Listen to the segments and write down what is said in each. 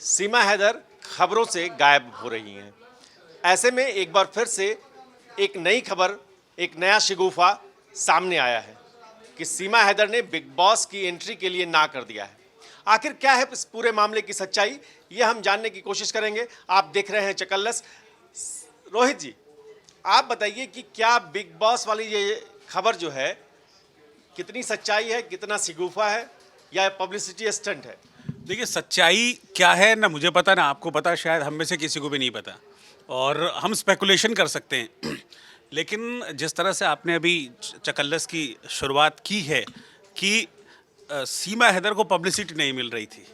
सीमा हैदर खबरों से गायब हो रही हैं। ऐसे में एक बार फिर से एक नई खबर, एक नया शगुफा सामने आया है कि सीमा हैदर ने बिग बॉस की एंट्री के लिए ना कर दिया है। आखिर क्या है इस पूरे मामले की सच्चाई, ये हम जानने की कोशिश करेंगे। आप देख रहे हैं चकल्लस। रोहित जी, आप बताइए कि क्या बिग बॉस वाली ये खबर जो है कितनी सच्चाई है, कितना शगुफा है या पब्लिसिटी स्टंट है? देखिए, सच्चाई क्या है ना मुझे पता ना आपको पता, शायद हम में से किसी को भी नहीं पता, और हम स्पेकुलेशन कर सकते हैं। लेकिन जिस तरह से आपने अभी चकल्लस की शुरुआत की है कि सीमा हैदर को पब्लिसिटी नहीं मिल रही थी,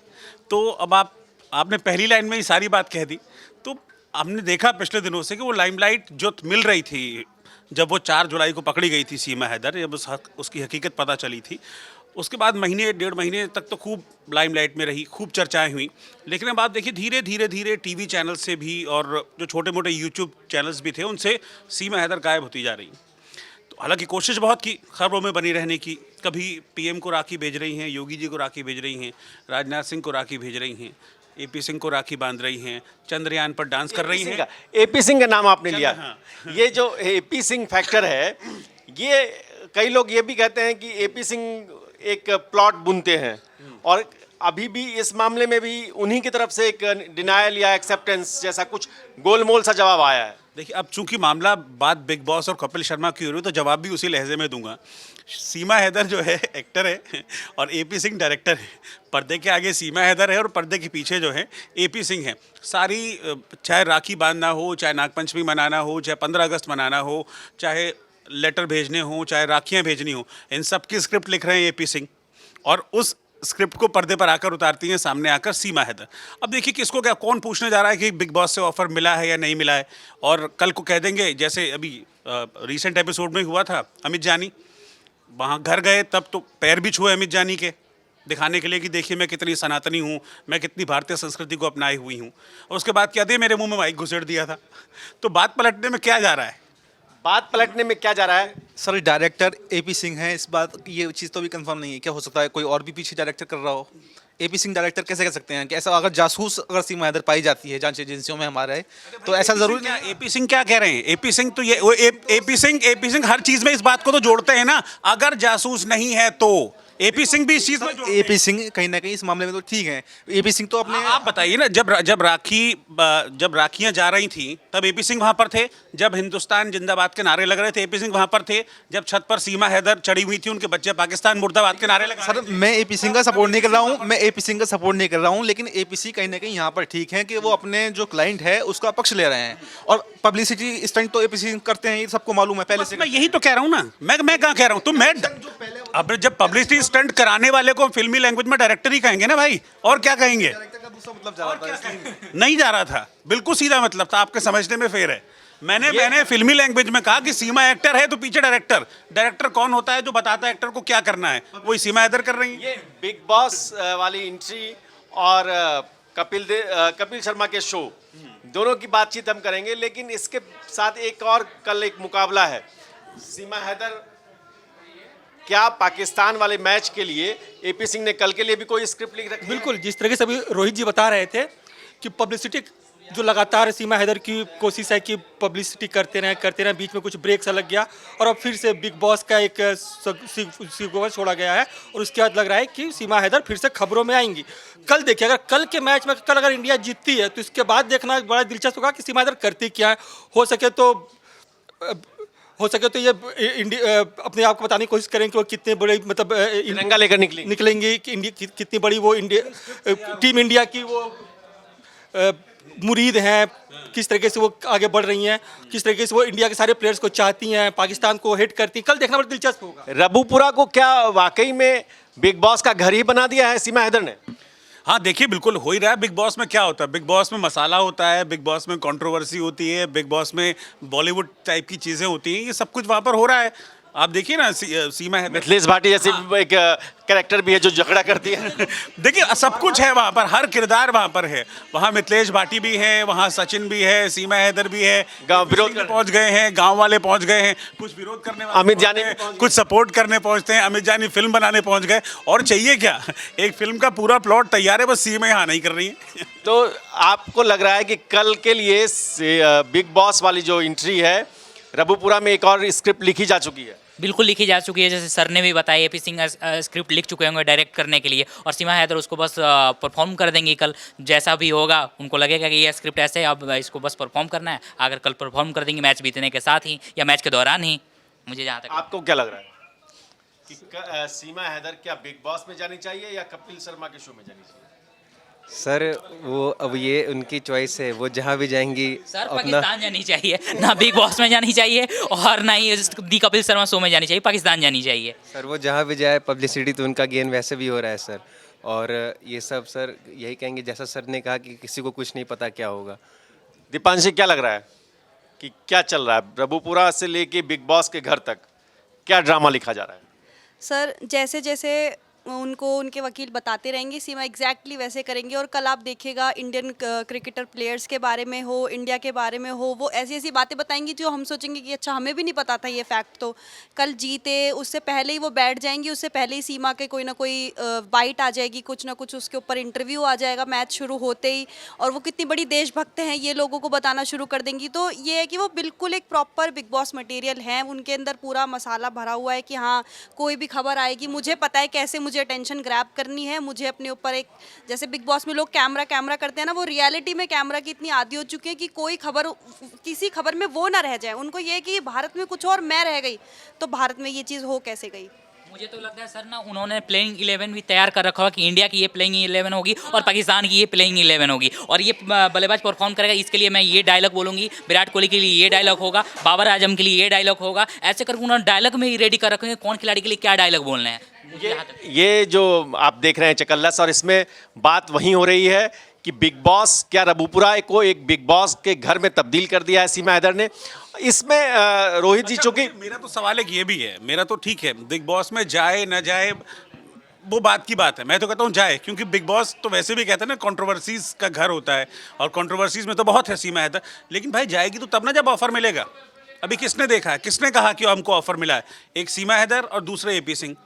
तो अब आपने पहली लाइन में ही सारी बात कह दी। तो हमने देखा पिछले दिनों से कि वो लाइमलाइट जो मिल रही थी, जब वो 4 जुलाई को पकड़ी गई थी सीमा हैदर, जब उसकी हकीकत पता चली थी, उसके बाद महीने 1.5 महीने तक तो खूब लाइमलाइट में रही, खूब चर्चाएं हुई। लेकिन अब आप देखिए, धीरे धीरे टीवी चैनल से भी और जो छोटे मोटे यूट्यूब चैनल्स भी थे, उनसे सीमा हैदर गायब होती जा रही। तो हालांकि कोशिश बहुत की खबरों में बनी रहने की, कभी पीएम को राखी भेज रही हैं, योगी जी को राखी भेज रही हैं, राजनाथ सिंह को राखी भेज रही हैं, एपी सिंह को राखी बांध रही हैं, चंद्रयान पर डांस कर रही हैं। एपी सिंह का नाम आपने लिया। हाँ। ये जो एपी सिंह फैक्टर है, ये कई लोग ये भी कहते हैं कि एपी सिंह एक प्लॉट बुनते हैं, और अभी भी इस मामले में भी उन्हीं की तरफ से एक डिनायल या एक्सेप्टेंस जैसा कुछ गोलमोल सा जवाब आया है। देखिए, अब चूंकि मामला बात बिग बॉस और कपिल शर्मा की हो रही है, तो जवाब भी उसी लहजे में दूंगा। सीमा हैदर जो है एक्टर है और एपी सिंह डायरेक्टर है। पर्दे के आगे सीमा हैदर है और पर्दे के पीछे जो है एपी सिंह है। सारी, चाहे राखी बांधना हो, चाहे नागपंचमी मनाना हो, चाहे 15 अगस्त मनाना हो, चाहे लेटर भेजने हो, चाहे राखियाँ भेजनी हो, इन सब की स्क्रिप्ट लिख रहे हैं एपी सिंह, और उस स्क्रिप्ट को पर्दे पर आकर उतारती हैं सामने आकर सीमा हैदर। अब देखिए, किसको क्या कौन पूछने जा रहा है कि बिग बॉस से ऑफर मिला है या नहीं मिला है, और कल को कह देंगे, जैसे अभी रीसेंट एपिसोड में हुआ था, अमित जानी वहाँ घर गए, तब तो पैर भी छुए अमित जानी के, दिखाने के लिए कि देखिए मैं कितनी सनातनी हूँ, मैं कितनी भारतीय संस्कृति को अपनाई हुई हूँ। और उसके बाद क्या दे, मेरे मुंह में माइक घुसेड़ दिया था। तो बात पलटने में क्या जा रहा है? बात पलटने में क्या जा रहा है? सर, डायरेक्टर एपी सिंह है, इस बात ये चीज़ तो भी कंफर्म नहीं है। क्या हो सकता है कोई और भी पीछे डायरेक्टर कर रहा हो? एपी सिंह डायरेक्टर कैसे कर सकते हैं कि ऐसा, अगर जासूस अगर सीमा हैदर पाई जाती है जांच एजेंसियों में हमारे, तो ऐसा जरूर नहीं। एपी सिंह क्या कह रहे हैं? एपी सिंह तो ये एपी सिंह हर चीज में इस बात को तो जोड़ते हैं ना, अगर जासूस नहीं है तो एपी सिंह भी इस चीज में जोड़ते हैं। एपी सिंह कहीं ना कहीं इस मामले में तो ठीक है। एपी सिंह तो अपने, आप बताइए ना, जब राखियां जा रही थी तब एपी सिंह वहां पर थे, जब हिंदुस्तान जिंदाबाद के नारे लग रहे थे एपी सिंह वहां पर थे, जब छत पर सीमा हैदर चढ़ी हुई थी, उनके बच्चे पाकिस्तान मुर्दाबाद के नारे लगा सर मैं एपी सिंह का सपोर्ट नहीं कर रहा हूँ, मैं एपी सिंह का सपोर्ट नहीं कर रहा हूँ, लेकिन एपीसी कहीं ना कहीं यहाँ पर ठीक है कि वो अपने जो क्लाइंट है उसका पक्ष ले रहे हैं, और पब्लिसिटी स्टंट तो एपीसी करते हैं, ये सबको मालूम है पहले से। मैं यही तो कह रहा हूँ ना, मैं कहाँ कह रहा हूँ, तुम मैं अब जब पब्लिसिटी स्टंट कराने वाले को फिल्मी लैंग्वेज में डायरेक्टर ही कहेंगे ना भाई, और क्या कहेंगे? डायरेक्टर का दूसरा मतलब जा रहा था इसलिए। नहीं जा रहा था, बिल्कुल सीधा मतलब था, आपके समझने में फेर है। मैंने फिल्मी लैंग्वेज में कहा कि सीमा एक्टर है तो पीछे डायरेक्टर कौन होता है जो बताता है एक्टर को क्या करना है, वही सीमा हैदर कर रही है। ये बिग बॉस वाली एंट्री और कपिल शर्मा के शो, दोनों की बातचीत हम करेंगे, लेकिन इसके साथ एक और कल एक मुकाबला है। सीमा हैदर, क्या पाकिस्तान वाले मैच के लिए एपी सिंह ने कल के लिए भी कोई स्क्रिप्ट लिख रखी है? बिल्कुल, जिस तरीके से अभी रोहित जी बता रहे थे कि पब्लिसिटी जो लगातार सीमा हैदर की कोशिश है कि पब्लिसिटी करते रहें, बीच में कुछ ब्रेक सा लग गया और अब फिर से बिग बॉस का एक सीक्वेंस छोड़ा गया है, और उसके बाद लग रहा है कि सीमा हैदर फिर से खबरों में आएंगी। कल देखिए, अगर कल के मैच में अगर इंडिया जीतती है तो इसके बाद देखना बड़ा दिलचस्प होगा कि सीमा हैदर करती क्या है। हो सके तो ये अपने आप को बताने की कोशिश करें कि वो कितने बड़े, मतलब तिरंगा लेकर निकलेंगी कि इंडिया कितनी बड़ी वो टीम इंडिया की वो मुरीद हैं, किस तरीके से वो आगे बढ़ रही हैं, किस तरीके से वो इंडिया के सारे प्लेयर्स को चाहती हैं, पाकिस्तान को हिट करती हैं। कल देखना बड़ा दिलचस्प होगा। रबूपुरा को क्या वाकई में बिग बॉस का घर ही बना दिया है सीमा हैदर ने? हाँ देखिए, बिल्कुल हो ही रहा है। बिग बॉस में क्या होता है? बिग बॉस में मसाला होता है, बिग बॉस में कंट्रोवर्सी होती है, बिग बॉस में बॉलीवुड टाइप की चीज़ें होती हैं, ये सब कुछ वहाँ पर हो रहा है। आप देखिए ना सीमा है, मिथिलेश भाटी जैसी एक कैरेक्टर भी है जो झगड़ा करती है। देखिए सब कुछ है वहाँ पर, हर किरदार वहाँ पर है। वहाँ मिथिलेश भाटी भी है, वहाँ सचिन भी है, सीमा हैदर भी है, गाँव विरोध सिंह पहुँच गए हैं, गांव वाले पहुँच गए हैं, कुछ विरोध करने वाले अमित पहुंच जानी गए, भी पहुंच गए। कुछ सपोर्ट करने पहुँचते हैं, अमित जानी फिल्म बनाने पहुँच गए। और चाहिए क्या, एक फिल्म का पूरा प्लॉट तैयार है, बस सीमा यहाँ नहीं कर रही है। तो आपको लग रहा है कि कल के लिए बिग बॉस वाली जो एंट्री है, रबुपुरा में एक और स्क्रिप्ट लिखी जा चुकी है? बिल्कुल लिखी जा चुकी है, जैसे सर ने भी बताया एपी सिंह स्क्रिप्ट लिख चुके होंगे डायरेक्ट करने के लिए, और सीमा हैदर उसको बस परफॉर्म कर देंगी कल। जैसा भी होगा उनको लगेगा कि ये स्क्रिप्ट ऐसे है, अब इसको बस परफॉर्म करना है। अगर कल परफॉर्म कर देंगे मैच बीतने के साथ ही या मैच के दौरान ही, मुझे जहाँ तक आपको क्या लग रहा है कि सीमा हैदर क्या बिग बॉस में जानी चाहिए या कपिल शर्मा के शो में जानी चाहिए? सर वो अब ये उनकी चॉइस है, वो जहाँ भी जाएंगी सर अपना। पाकिस्तान जानी चाहिए, ना बिग बॉस में जानी चाहिए और ना ही दी कपिल शर्मा शो में जानी चाहिए, पाकिस्तान जानी चाहिए। सर वो जहाँ भी जाए, पब्लिसिटी तो उनका गेन वैसे भी हो रहा है सर। और ये सब सर यही कहेंगे, जैसा सर ने कहा कि किसी को कुछ नहीं पता क्या होगा। दीपांशी, क्या लग रहा है कि क्या चल रहा है रबुपुरा से लेके बिग बॉस के घर तक, क्या ड्रामा लिखा जा रहा है? सर जैसे जैसे उनको उनके वकील बताते रहेंगे, सीमा एग्जैक्टली वैसे करेंगे। और कल आप देखिएगा इंडियन क्रिकेटर प्लेयर्स के बारे में हो, इंडिया के बारे में हो, वो ऐसी ऐसी बातें बताएंगी जो हम सोचेंगे कि अच्छा हमें भी नहीं पता था ये फैक्ट। तो कल जीते उससे पहले ही वो बैठ जाएंगी, उससे पहले ही सीमा के कोई ना कोई बाइट आ जाएगी, कुछ ना कुछ उसके ऊपर इंटरव्यू आ जाएगा मैच शुरू होते ही, और वो कितनी बड़ी देशभक्त हैं ये लोगों को बताना शुरू कर देंगी। तो ये है कि वो बिल्कुल एक प्रॉपर बिग बॉस मटेरियल हैं, उनके अंदर पूरा मसाला भरा हुआ है कि हाँ कोई भी खबर आएगी, मुझे पता है कैसे मुझे अटेंशन ग्रैब करनी है, मुझे अपने ऊपर एक, जैसे बिग बॉस में लोग कैमरा कैमरा करते हैं ना, वो रियलिटी में कैमरा की इतनी आदी हो चुकी है कि कोई खबर, किसी खबर में वो ना रह जाए। उनको ये कि भारत में कुछ और मैं रह गई, तो भारत में ये चीज़ हो कैसे गई। मुझे तो लगता है सर ना, उन्होंने प्लेइंग 11 भी तैयार कर रखा होगा कि इंडिया की ये प्लेइंग 11 होगी और पाकिस्तान की ये प्लेइंग 11 होगी, और ये बल्लेबाज परफॉर्म करेगा, इसके लिए मैं ये डायलॉग बोलूँगी, विराट कोहली के लिए ये डायलॉग होगा, बाबर आजम के लिए ये डायलॉग होगा। ऐसे करके उन्होंने डायलॉग में ही रेडी कर रखे हैं कौन खिलाड़ी के लिए क्या डायलॉग बोलने हैं। ये जो आप देख रहे हैं चकल्लस, और इसमें बात वही हो रही है कि बिग बॉस, क्या रबुपुरा को एक बिग बॉस के घर में तब्दील कर दिया है सीमा हैदर ने? इसमें रोहित जी, चूंकि मेरा तो सवाल एक ये भी है, मेरा तो ठीक है बिग बॉस में जाए ना जाए वो बात की बात है, मैं तो कहता हूँ जाए, क्योंकि बिग बॉस तो वैसे भी कहते हैं ना कंट्रोवर्सीज का घर होता है, और कंट्रोवर्सीज में तो बहुत है सीमा हैदर। लेकिन भाई जाएगी तो तब ना जब ऑफर मिलेगा। अभी किसने देखा है, किसने कहा कि हमको ऑफर मिला है? एक सीमा हैदर और दूसरे एपी सिंह,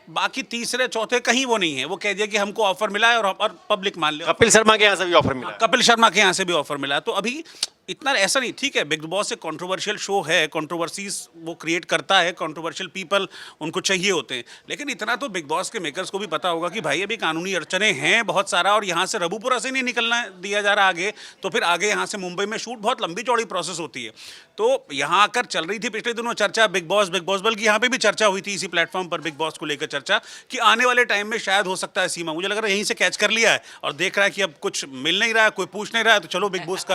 बाकी तीसरे चौथे कहीं वो नहीं है। वो कह दिया कि हमको ऑफर मिला है और पब्लिक मान ले। कपिल शर्मा के यहाँ से भी ऑफर मिला है। कपिल शर्मा के यहाँ से भी ऑफर मिला है। तो अभी इतना ऐसा नहीं, ठीक है बिग बॉस एक कंट्रोवर्शियल शो है, कंट्रोवर्सीज वो क्रिएट करता है, कंट्रोवर्शियल पीपल उनको चाहिए होते हैं, लेकिन इतना तो बिग बॉस के मेकर्स को भी पता होगा कि भाई अभी कानूनी अड़चने हैं बहुत सारा, और यहाँ से रबुपुरा से नहीं निकलना दिया जा रहा आगे, तो फिर आगे यहाँ से मुंबई में शूट बहुत लंबी चौड़ी प्रोसेस होती है। तो यहाँ आकर चल रही थी पिछले दिनों चर्चा बिग बॉस, बल्कि यहाँ पे भी चर्चा हुई थी इसी प्लेटफॉर्म पर बिग बॉस को लेकर चर्चा, कि आने वाले टाइम में शायद हो सकता है सीमा, मुझे लग रहा है यहीं से कैच कर लिया है और देख रहा है कि अब कुछ मिल नहीं रहा है, कोई पूछ नहीं रहा है, तो चलो बिग बॉस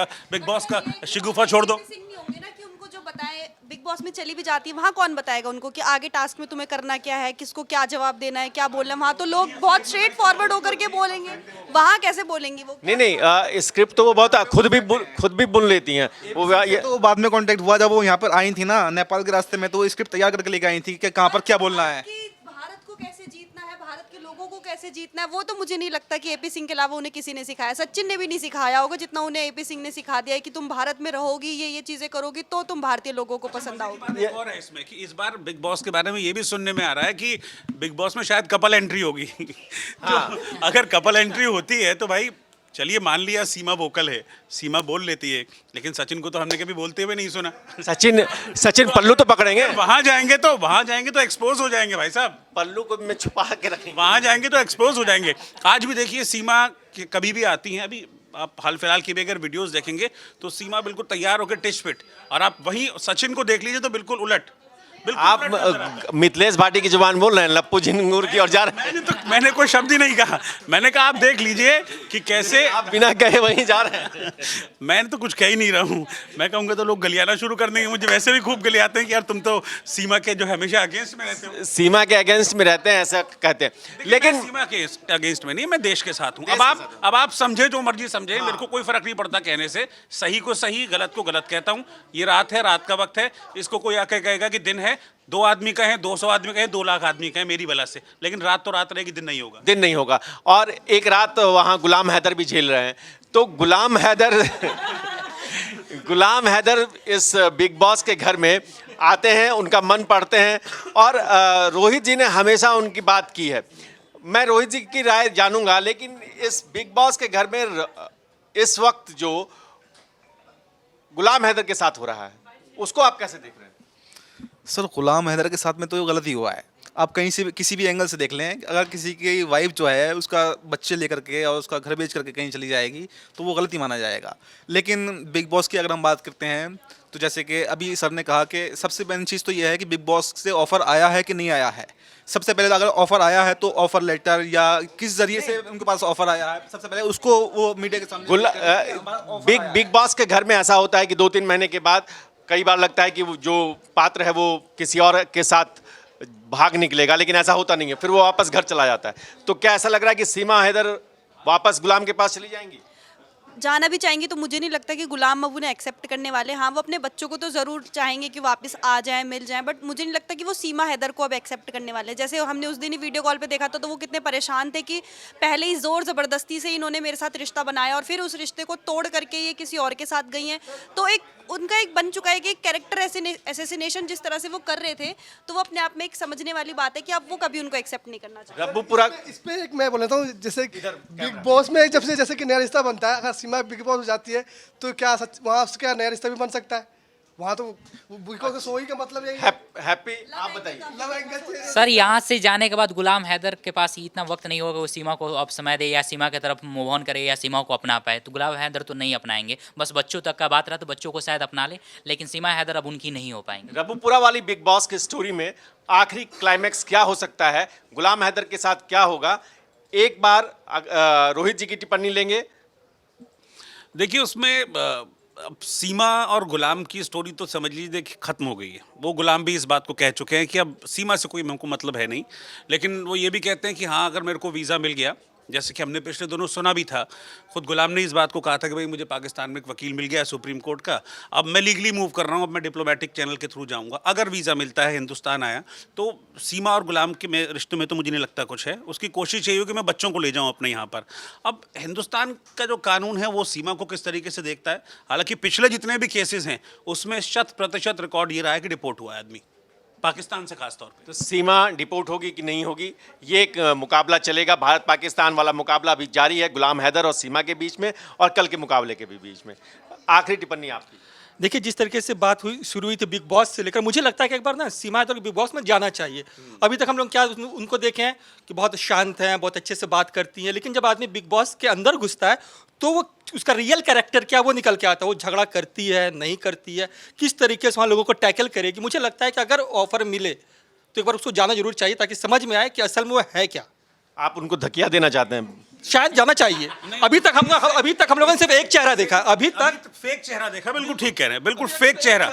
का शिगुफा छोड़ दो। सिंह नहीं होंगे ना कि उनको जो बताए, बिग बॉस में चली भी जाती है वहाँ कौन बताएगा उनको कि आगे टास्क में तुम्हें करना क्या है, किसको क्या जवाब देना है, क्या बोलना है। वहाँ तो लोग बहुत स्ट्रेट फॉरवर्ड होकर के बोलेंगे, वहाँ कैसे बोलेंगी वो? नहीं, स्क्रिप्ट तो वो बहुत खुद भी बुन लेती हैं वो। ये तो बाद में कांटेक्ट हुआ जब वो यहाँ पर आई थी ना नेपाल के रास्ते में, तो स्क्रिप्ट तैयार करके लेके आई थी कि कहाँ पर क्या बोलना है, कि भारत को कैसे जीतना है, भारत के लोगों को कैसे जीतना है, वो तो मुझे नहीं लगता कि एपी सिंह के अलावा उन्हें किसी ने सिखाया। सचिन ने भी नहीं सिखाया होगा जितना उन्हें एपी सिंह ने सिखा दिया है कि तुम भारत में रहोगी, ये चीजें करोगी तो तुम भारतीय लोगों को पसंद आओगी। और है इसमें कि इस बार बिग बॉस के बारे में ये भी सुनने में आ रहा है कि बिग बॉस में शायद कपल एंट्री होगी। तो अगर कपल एंट्री होती है तो भाई चलिए मान लिया सीमा वोकल है, सीमा बोल लेती है, लेकिन सचिन को तो हमने कभी बोलते हुए नहीं सुना। सचिन पल्लू तो पकड़ेंगे, वहां जाएंगे तो एक्सपोज हो जाएंगे भाई साहब, पल्लू को मैं छुपा के रखेंगे, वहां जाएंगे तो एक्सपोज हो जाएंगे। आज भी देखिए सीमा कभी भी आती हैं, अभी आप हाल फिलहाल की भी अगर वीडियोस देखेंगे तो सीमा बिल्कुल तैयार होकर टिच फिट, और आप वहीं सचिन को देख लीजिए तो बिल्कुल उलट। आप मिथिलेश भाटी की जुबान बोल रहे हैं, लप्पू झिंगुर की, और जा रहे हैं। मैंने कोई शब्द ही नहीं कहा, मैंने कहा आप देख लीजिए कि कैसे आप बिना कहे वहीं जा रहे हैं। मैं तो कुछ कह ही नहीं रहा हूँ, मैं कहूँगा तो लोग गलियाना शुरू कर देंगे, मुझे वैसे भी खूब गलियाते हैं कि यार तुम तो सीमा के जो हमेशा अगेंस्ट में रहते हो। सीमा के अगेंस्ट में रहते हैं ऐसा कहते हैं, लेकिन सीमा के अगेंस्ट में नहीं, मैं देश के साथ हूँ। अब आप समझे जो मर्जी समझे, मेरे को कोई फर्क नहीं पड़ता कहने से, सही को सही, गलत को गलत कहता हूँ। ये रात है, रात का वक्त है, इसको कोई आके कहेगा कि दिन है, है 2 आदमी का है, 200 आदमी का है, 2 लाख आदमी का है मेरी वजह से, लेकिन रात तो रात रहेगी, दिन नहीं होगा। दिन नहीं होगा। और एक रात वहाँ गुलाम हैदर भी झेल रहे हैं, तो गुलाम हैदर गुलाम हैदर इस बिग बॉस के घर में आते हैं, उनका मन पढ़ते हैं, और रोहित जी ने हमेशा उनकी बात की है। मैं रोहित जी की राय जानूंगा, लेकिन इस बिग बॉस के घर में इस वक्त जो गुलाम हैदर के साथ हो रहा है, उसको आप कैसे देख रहे हैं? सर गुलाम हैदर के साथ में तो गलत ही हुआ है। आप कहीं से भी किसी भी एंगल से देख लें, अगर किसी की वाइफ जो है उसका बच्चे लेकर के और उसका घर बेच करके कहीं चली जाएगी तो वो गलती माना जाएगा। लेकिन बिग बॉस की अगर हम बात करते हैं तो जैसे कि अभी सर ने कहा कि सबसे मेन चीज़ तो ये है कि बिग बॉस से ऑफ़र आया है कि नहीं आया है। सबसे पहले अगर ऑफ़र आया है तो ऑफ़र लेटर या किस जरिए से उनके पास ऑफ़र आया है, सबसे पहले उसको वो मीडिया के सामने बिग बॉस के घर में ऐसा होता है कि 2-3 महीने के बाद कई बार लगता है कि वो जो पात्र है वो किसी और के साथ भाग निकलेगा, लेकिन ऐसा होता नहीं है, फिर वो वापस घर चला जाता है। तो क्या ऐसा लग रहा है कि सीमा हैदर वापस गुलाम के पास चली जाएंगी? जाना भी चाहेंगी तो मुझे नहीं लगता कि गुलाम अब उन्हें एक्सेप्ट करने वाले। हाँ, वो अपने बच्चों को तो ज़रूर चाहेंगे कि वापस आ जाएं, मिल जाएं, बट मुझे नहीं लगता कि वो सीमा हैदर को अब एक्सेप्ट करने वाले। जैसे हमने उस दिन ही वीडियो कॉल पे देखा था, तो वो कितने परेशान थे कि पहले ही ज़ोर ज़बरदस्ती से इन्होंने मेरे साथ रिश्ता बनाया और फिर उस रिश्ते को तोड़ करके ये किसी और के साथ गई हैं। तो एक उनका एक बन चुका है कि एक कैरेक्टर एसेसिनेशन जिस तरह से वो कर रहे थे, तो वो अपने आप में एक समझने वाली बात है कि अब वो कभी उनको एक्सेप्ट नहीं करना चाहिए। रब्बूपुरा इस पे एक मैं बोलता हूँ, जैसे बिग बॉस में जब से जैसे कि नया रिश्ता बनता है, अगर सीमा बिग बॉस हो जाती है तो क्या सच वहाँ से क्या नया रिश्ता भी बन सकता है? वहाँ तो बिग बॉस सोई का मतलब यही है। हैप्पी, आप बताइए। लव एंगल सर यहाँ से जाने के बाद गुलाम हैदर के पास इतना वक्त नहीं होगा वो सीमा को अब समय दे या सीमा की तरफ मूव ऑन करे या सीमा को अपना पाए। तो गुलाम हैदर तो नहीं अपनाएंगे, बस बच्चों तक का बात रहा तो बच्चों को शायद अपना ले, लेकिन सीमा हैदर अब उनकी नहीं हो पाएंगे। रब्बूपुरा वाली बिग बॉस की स्टोरी में आखिरी क्लाइमैक्स क्या हो सकता है, गुलाम हैदर के साथ क्या होगा, एक बार रोहित जी की टिप्पणी लेंगे। देखिए उसमें अब सीमा और गुलाम की स्टोरी तो समझ लीजिए देखिए ख़त्म हो गई है। वो गुलाम भी इस बात को कह चुके हैं कि अब सीमा से कोई हमको मतलब है नहीं, लेकिन वो ये भी कहते हैं कि हाँ अगर मेरे को वीज़ा मिल गया, जैसे कि हमने पिछले दोनों सुना भी था, खुद गुलाम ने इस बात को कहा था कि भाई मुझे पाकिस्तान में एक वकील मिल गया सुप्रीम कोर्ट का, अब मैं लीगली मूव कर रहा हूँ, अब मैं डिप्लोमेटिक चैनल के थ्रू जाऊँगा, अगर वीज़ा मिलता है हिंदुस्तान आया तो सीमा और गुलाम के रिश्ते में तो मुझे नहीं लगता कुछ है। उसकी कोशिश यही हो कि मैं बच्चों को ले जाऊँ अपने यहाँ पर। अब हिंदुस्तान का जो कानून है वो सीमा को किस तरीके से देखता है, हालांकि पिछले जितने भी केसेस हैं उसमें 100% रिकॉर्ड ये रहा है कि डिपोर्ट हुआ है आदमी, पाकिस्तान से खास तौर पे। तो सीमा डिपोर्ट होगी कि नहीं होगी, ये एक मुकाबला चलेगा। भारत पाकिस्तान वाला मुकाबला अभी जारी है गुलाम हैदर और सीमा के बीच में, और कल के मुकाबले के भी बीच में। आखिरी टिप्पणी आपकी। देखिए जिस तरीके से बात हुई शुरू हुई थी बिग बॉस से लेकर, मुझे लगता है कि एक बार ना सीमा हैदर को बिग बॉस में जाना चाहिए। अभी तक हम लोग क्या उनको देखे हैं कि बहुत शांत हैं, बहुत अच्छे से बात करती हैं, लेकिन जब आदमी बिग बॉस के अंदर घुसता है तो वो उसका रियल कैरेक्टर क्या वो निकल के आता है। वो झगड़ा करती है, नहीं करती है, किस तरीके से वहाँ लोगों को टैकल करेगी। मुझे लगता है कि अगर ऑफर मिले तो एक बार उसको जाना जरूर चाहिए ताकि समझ में आए कि असल में वो है क्या। आप उनको धकिया देना चाहते हैं? शायद जाना चाहिए। अभी तक हम लोगों ने सिर्फ एक चेहरा देखा, अभी तक फेक चेहरा देखा। बिल्कुल ठीक कह रहे हैं, बिल्कुल फेक चेहरा।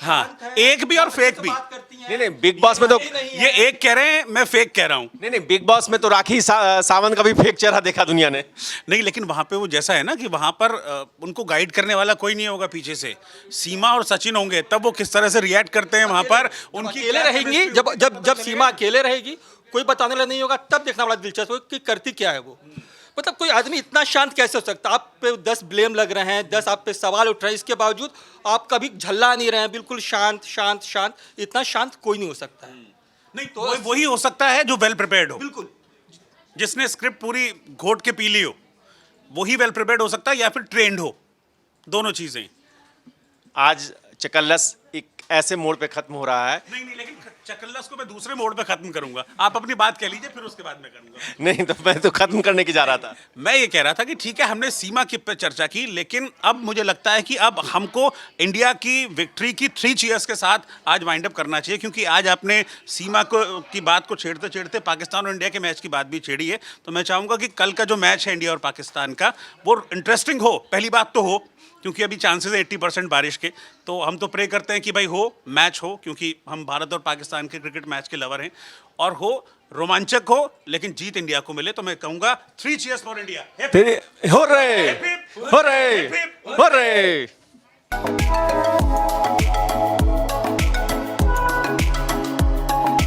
हाँ, एक भी और फेक भी। नहीं, बिग बॉस में तो ये एक कह रहे हैं, मैं फेक कह रहा हूँ। नहीं, बिग बॉस में तो राखी सावंत का भी फेक चेहरा देखा दुनिया ने। नहीं, लेकिन वहाँ पे वो जैसा है ना कि वहाँ पर उनको गाइड करने वाला कोई नहीं होगा पीछे से। सीमा और सचिन होंगे तब वो किस तरह से रिएक्ट करते हैं वहाँ पर, उनकी अकेले रहेंगी। जब सीमा अकेले रहेगी, कोई बताने वाला नहीं होगा, तब देखना बड़ा दिलचस्प होगा कि करती क्या है वो। मतलब कोई आदमी इतना शांत कैसे हो सकता है? आप पे 10 ब्लेम लग रहे हैं, 10 आप पे सवाल उठ रहे हैं, इसके बावजूद आप कभी झल्ला नहीं रहे हैं, बिल्कुल शांत शांत शांत। इतना शांत कोई नहीं हो सकता है। नहीं तो वही हो सकता है जो वेल प्रिपेयर्ड हो, बिल्कुल जिसने स्क्रिप्ट पूरी घोट के पी ली हो, वही वेल प्रिपेयर्ड हो सकता है, या फिर ट्रेंड हो, दोनों चीजें। आज चकल्लस एक ऐसे मोड़ पे खत्म हो रहा है। नहीं, लेकिन चकल्लस को मैं दूसरे मोड़ पे खत्म करूंगा। आप अपनी बात कह लीजिए, फिर उसके बाद मैं करूंगा। नहीं तो मैं तो खत्म करने की जा रहा था। मैं ये कह रहा था कि ठीक है हमने सीमा की पे चर्चा की, लेकिन अब मुझे लगता है कि अब हमको इंडिया की विक्ट्री की 3 चीयर्स के साथ आज वाइंड अप करना चाहिए, क्योंकि आज आपने सीमा की बात को छेड़ते छेड़ते पाकिस्तान और इंडिया के मैच की बात भी छेड़ी है। तो मैं चाहूँगा कि कल का जो मैच है इंडिया और पाकिस्तान का, वो इंटरेस्टिंग हो। पहली बात तो हो, क्योंकि अभी चांसेस है 80% बारिश के, तो हम तो प्रे करते हैं कि भाई हो, मैच हो, क्योंकि हम भारत और पाकिस्तान के क्रिकेट मैच के लवर हैं, और हो रोमांचक हो, लेकिन जीत इंडिया को मिले। तो मैं कहूँगा 3 चीयर्स फॉर इंडिया। हो रहे